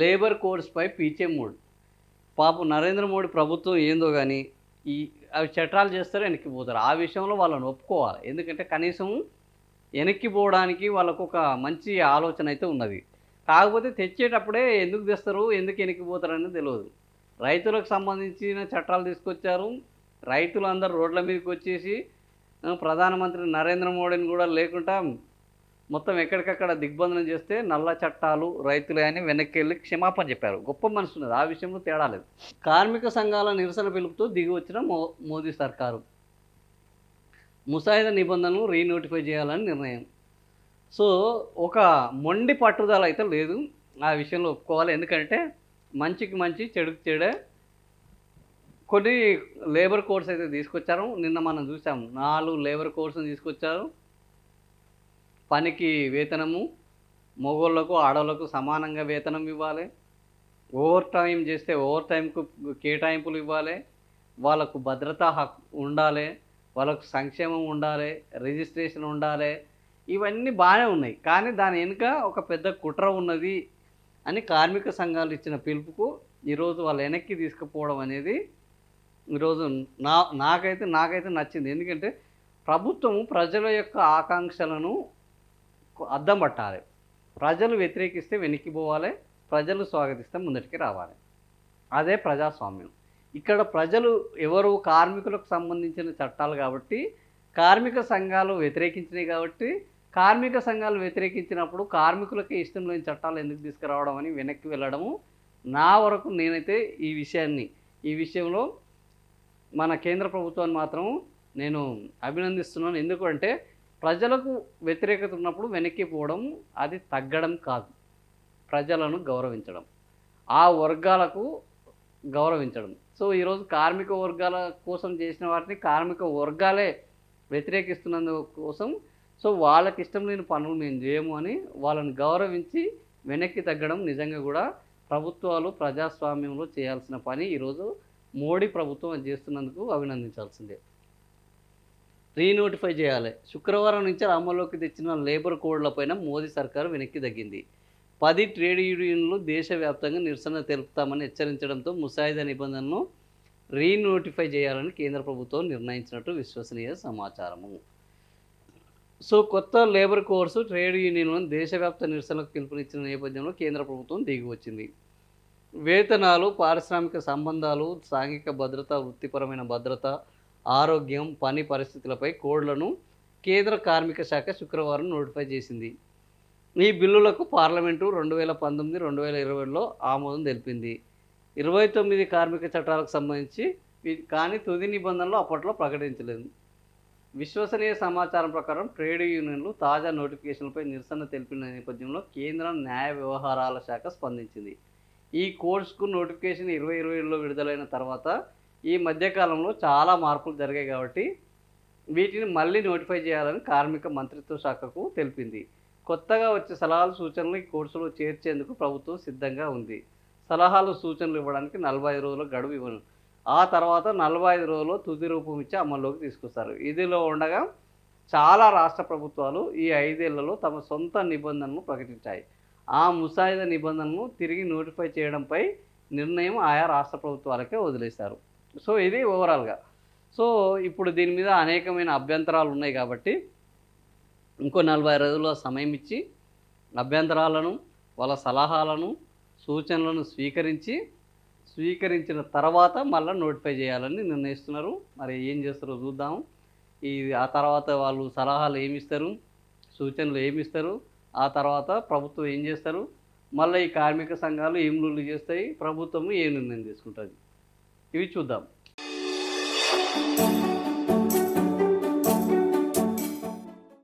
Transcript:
Labour కోడ్స్పై పీచే mood. పాపం నరేంద్ర మోడీ ప్రభుత్వం ఏందో కానీ ఈ అవి చట్టాలు చేస్తారు, వెనక్కిపోతారు. ఆ విషయంలో వాళ్ళని ఒప్పుకోవాలి. ఎందుకంటే కనీసం వెనక్కిపోవడానికి వాళ్ళకు ఒక మంచి ఆలోచన అయితే ఉన్నది. కాకపోతే తెచ్చేటప్పుడే ఎందుకు తెస్తారు, ఎందుకు వెనక్కిపోతారు అనేది తెలియదు. రైతులకు సంబంధించిన చట్టాలు తీసుకొచ్చారు. రైతులందరూ రోడ్ల మీదకి వచ్చేసి ప్రధానమంత్రి నరేంద్ర మోడీని కూడా లేకుండా మొత్తం ఎక్కడికక్కడ దిగ్బంధనం చేస్తే నల్ల చట్టాలు రైతులే అని వెనక్కి వెళ్ళి క్షమాపణ చెప్పారు. గొప్ప మనసు ఉన్నది, ఆ విషయంలో తేడా లేదు. కార్మిక సంఘాల నిరసన పిలుపుతో దిగి వచ్చిన మోదీ సర్కారు ముసాయిదా నిబంధనలు రీనోటిఫై చేయాలని నిర్ణయం. సో ఒక మొండి పట్టుదల అయితే లేదు, ఆ విషయంలో ఒప్పుకోవాలి. ఎందుకంటే మంచికి మంచి చెడుకు చెడే కొన్ని లేబర్ కోడ్స్ అయితే తీసుకొచ్చారు. నిన్న మనం చూసాము 4 లేబర్ కోడ్స్ని తీసుకొచ్చారు. పనికి వేతనము, మగోళ్ళకు ఆడవాళ్ళకు సమానంగా వేతనం ఇవ్వాలి, ఓవర్ టైం చేస్తే ఓవర్ టైంకు కేటాయింపులు ఇవ్వాలి, వాళ్ళకు భద్రతా హక్కు ఉండాలి, వాళ్ళకు సంక్షేమం ఉండాలి, రిజిస్ట్రేషన్ ఉండాలి. ఇవన్నీ బాగానే ఉన్నాయి. కానీ దాని వెనుక ఒక పెద్ద కుట్ర ఉన్నది అని కార్మిక సంఘాలు ఇచ్చిన పిలుపుకు ఈరోజు వాళ్ళు వెనక్కి తీసుకుపోవడం అనేది ఈరోజు నాకైతే నచ్చింది. ఎందుకంటే ప్రభుత్వము ప్రజల యొక్క ఆకాంక్షలను అద్దం పట్టాలి. ప్రజలు వ్యతిరేకిస్తే వెనక్కిపోవాలి, ప్రజలు స్వాగతిస్తే ముందటికి రావాలి. అదే ప్రజాస్వామ్యం. ఇక్కడ ప్రజలు ఎవరు, కార్మికులకు సంబంధించిన చట్టాలు కాబట్టి, కార్మిక సంఘాలు వ్యతిరేకించినాయి కాబట్టి, కార్మిక సంఘాలు వ్యతిరేకించినప్పుడు కార్మికులకి ఇష్టం లేని చట్టాలు ఎందుకు తీసుకురావడం అని వెనక్కి వెళ్ళడము. నా వరకు నేనైతే ఈ విషయంలో మన కేంద్ర ప్రభుత్వాన్ని మాత్రం నేను అభినందిస్తున్నాను. ఎందుకంటే ప్రజలకు వ్యతిరేకత ఉన్నప్పుడు వెనక్కి పోవడం అది తగ్గడం కాదు, ప్రజలను గౌరవించడం, ఆ వర్గాలకు గౌరవించడం. సో ఈరోజు కార్మిక వర్గాల కోసం చేసిన వాటిని కార్మిక వర్గాలే వ్యతిరేకిస్తున్నందు కోసం, సో వాళ్ళకి ఇష్టం లేని పనులు మేము చేయము అని వాళ్ళని గౌరవించి వెనక్కి తగ్గడం నిజంగా కూడా ప్రభుత్వాలు ప్రజాస్వామ్యంలో చేయాల్సిన పని. ఈరోజు మోడీ ప్రభుత్వం చేస్తున్నందుకు అభినందించాల్సిందే. రీనోటిఫై చేయాలి. శుక్రవారం నుంచి అమల్లోకి తెచ్చిన లేబర్ కోడ్లపైన మోదీ సర్కారు వెనక్కి తగ్గింది. 10 ట్రేడ్ యూనియన్లు దేశవ్యాప్తంగా నిరసన తెలుపుతామని హెచ్చరించడంతో ముసాయిదా నిబంధనలను రీనోటిఫై చేయాలని కేంద్ర ప్రభుత్వం నిర్ణయించినట్టు విశ్వసనీయ సమాచారము. సో కొత్త లేబర్ కోడ్స్ ట్రేడ్ యూనియన్లను దేశవ్యాప్త నిరసనలకు పిలుపునిచ్చిన నేపథ్యంలో కేంద్ర ప్రభుత్వం దిగి వచ్చింది. వేతనాలు, పారిశ్రామిక సంబంధాలు, సాంఘిక భద్రత, వృత్తిపరమైన భద్రత, ఆరోగ్యం, పని పరిస్థితులపై కోడ్లను కేంద్ర కార్మిక శాఖ శుక్రవారం నోటిఫై చేసింది. ఈ బిల్లులకు పార్లమెంటు 2019, 2020లో ఆమోదం తెలిపింది. 29 కార్మిక చట్టాలకు సంబంధించి కానీ తుది నిబంధనలు అప్పట్లో ప్రకటించలేదు. విశ్వసనీయ సమాచారం ప్రకారం ట్రేడ్ యూనియన్లు తాజా నోటిఫికేషన్లపై నిరసన తెలిపిన నేపథ్యంలో కేంద్ర న్యాయ వ్యవహారాల శాఖ స్పందించింది. ఈ కోర్సుకు నోటిఫికేషన్ 2020లో విడుదలైన తర్వాత ఈ మధ్యకాలంలో చాలా మార్పులు జరిగాయి కాబట్టి వీటిని మళ్ళీ నోటిఫై చేయాలని కార్మిక మంత్రిత్వ శాఖకు తెలిపింది. కొత్తగా వచ్చే సలహాలు, సూచనలు ఈ కోర్సులో చేర్చేందుకు ప్రభుత్వం సిద్ధంగా ఉంది. సలహాలు, సూచనలు ఇవ్వడానికి 45 రోజుల గడువు ఇవ్వను. ఆ తర్వాత 45 రోజుల్లో తుది రూపం ఇచ్చి అమల్లోకి తీసుకొస్తారు. ఇదిలో ఉండగా చాలా రాష్ట్ర ప్రభుత్వాలు ఈ 5 ఏళ్లలో తమ సొంత నిబంధనలు ప్రకటించాయి. ఆ ముసాయిదా నిబంధనలను తిరిగి నోటిఫై చేయడంపై నిర్ణయం ఆయా రాష్ట్ర ప్రభుత్వాలకే వదిలేశారు. సో ఇది ఓవరాల్గా. సో ఇప్పుడు దీని మీద అనేకమైన అభ్యంతరాలు ఉన్నాయి కాబట్టి ఇంకో 40 రోజుల సమయం ఇచ్చి అభ్యంతరాలను, వాళ్ళ సలహాలను, సూచనలను స్వీకరించిన తర్వాత మళ్ళీ నోటిఫై చేయాలని నిర్ణయిస్తున్నారు. మరి ఏం చేస్తారో చూద్దాము. ఆ తర్వాత వాళ్ళు సలహాలు ఏమిస్తారు, సూచనలు ఏమిస్తారు, ఆ తర్వాత ప్రభుత్వం ఏం చేస్తారు, మళ్ళీ ఈ కార్మిక సంఘాలు ఏం రూలు చేస్తాయి, ప్రభుత్వము ఏ నిర్ణయం తీసుకుంటుంది, ఇవి చూద్దాం.